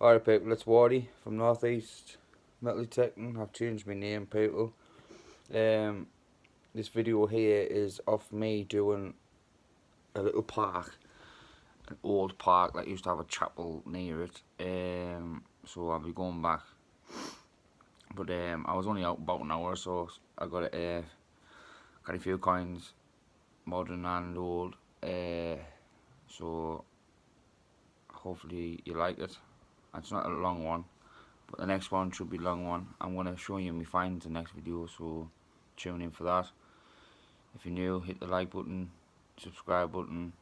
Alright people, it's Wardy from Northeast Metal Detecting. I've changed my name, people. This video here is of me doing a little park, an old park that used to have a chapel near it. So I'll be going back. But I was only out about an hour, so I got a few coins, modern and old. So hopefully you like it. It's not a long one, but the next one should be a long one. I'm going to show you my finds in the next video, so tune in for that. If you're new, hit the like button, subscribe button,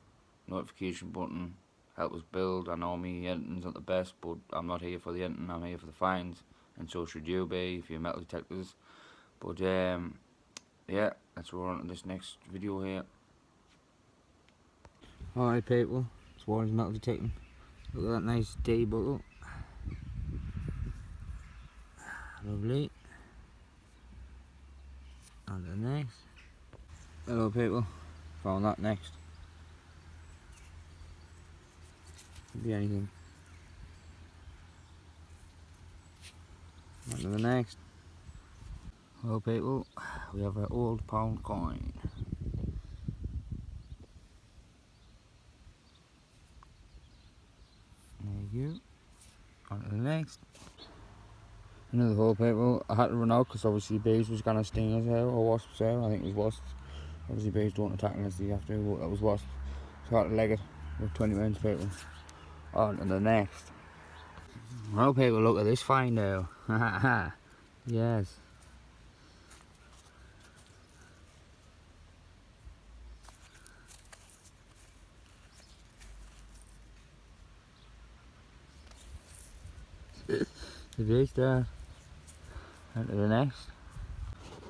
notification button, help us build. I know me editing's not the best, but I'm not here for the editing, I'm here for the finds, and so should you be if you're metal detectors. But yeah, let's roll on to this next video here. Alright people, it's Warren's Metal Detecting. Look at that nice D bottle. Lovely. On to the next. Hello people, found that next. Could be anything. On to the next. Hello people, we have an old pound coin. There you go. On to the next. Another hole people. I had to run out because obviously bees was going to sting us out, or wasps out. I think it was wasps. Obviously bees don't attack unless they have to, but that was wasps. So I had to leg it with 20 minutes people. On to the next. Well people, look at this find now. Yes. The big there. On to the next.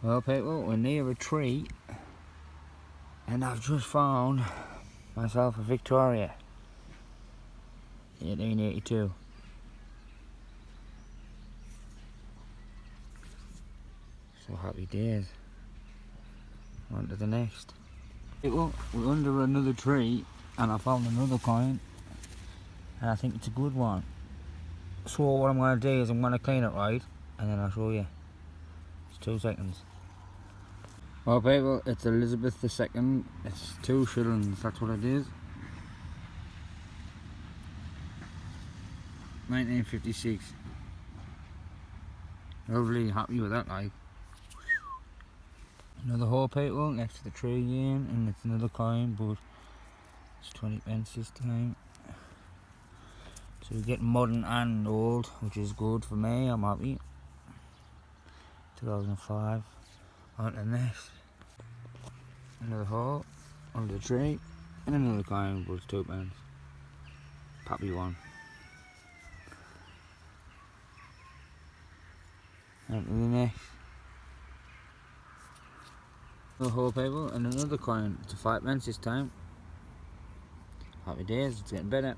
Well people, we're near a tree and I've just found myself a Victoria 1882. So happy days. On to the next. People, we're under another tree and I found another coin and I think it's a good one. So what I'm going to do is I'm going to clean it right and then I'll show you. It's 2 seconds. Well people, it's Elizabeth II. It's 2 shillings, that's what it is. 1956. Lovely, happy with that like. Another hole people next to the tree again, and it's another coin, but it's 20 pence this time. So we're getting modern and old, which is good for me, I'm happy. 2005. On to the next. Another hole under the tree, and another coin, but it's 2 pence. Happy one. On to the next. Another hole people, and another coin. It's a 5 pence this time. Happy days, it's getting better.